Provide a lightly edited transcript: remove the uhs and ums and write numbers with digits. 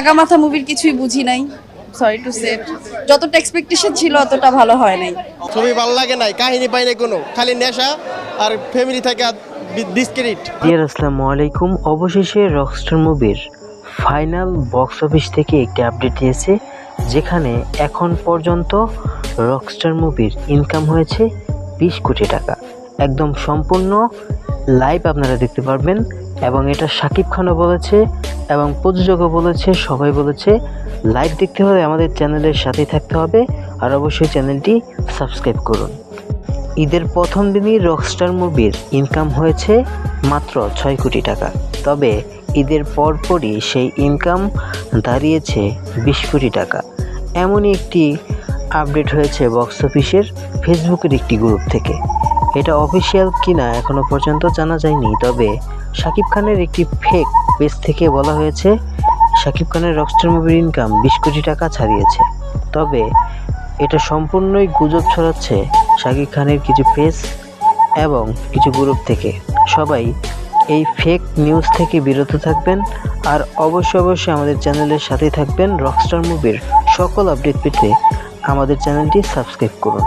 আগামাথা মুভির কিছুই বুঝি নাই, সরি টু সে। যতটা এক্সপেকটেশন ছিল অতটা ভালো হয় নাই। ছবি ভালো লাগে নাই, কাহিনী পাই নাই কোনো, খালি নেশা আর ফ্যামিলি থেকে ডিসক্রেডিট। আসসালামু আলাইকুম। অবশেষে রকস্টার মুভির ফাইনাল বক্স অফিস থেকে একটি আপডেট দিয়েছে, যেখানে এখন পর্যন্ত রকস্টার মুভির ইনকাম হয়েছে 20 কোটি টাকা। একদম সম্পূর্ণ লাইভ আপনারা দেখতে পারবেন, এবং এটা শাকিব খানও বলেছে এবং প্রযোজকও বলেছে, সবাই বলেছে। লাইভ দেখতে হলে আমাদের চ্যানেলের সাথেই থাকতে হবে, আর অবশ্যই চ্যানেলটি সাবস্ক্রাইব করুন। ঈদের প্রথম দিনই রকস্টার মুভির ইনকাম হয়েছে মাত্র 6 কোটি টাকা, তবে ঈদের পরপরই সেই ইনকাম দাঁড়িয়েছে 20 কোটি টাকা। এমনই একটি আপডেট হয়েছে বক্স অফিসের ফেসবুকের একটি গ্রুপ থেকে। এটা অফিসিয়াল কিনা এখনও পর্যন্ত জানা যায়নি, তবে শাকিব খানের একটি ফেক পেজ থেকে বলা হয়েছে শাকিব খানের রকস্টার মুভির ইনকাম 20 কোটি টাকা ছাড়িয়েছে। তবে এটা সম্পূর্ণই গুজব ছড়াচ্ছে শাকিব খানের কিছু পেজ এবং কিছু গ্রুপ থেকে। সবাই এই ফেক নিউজ থেকে বিরত থাকবেন, আর অবশ্যই আমাদের চ্যানেলের সাথে থাকবেন। রকস্টার মুভির সকল আপডেট পেতে আমাদের চ্যানেলটি সাবস্ক্রাইব করুন।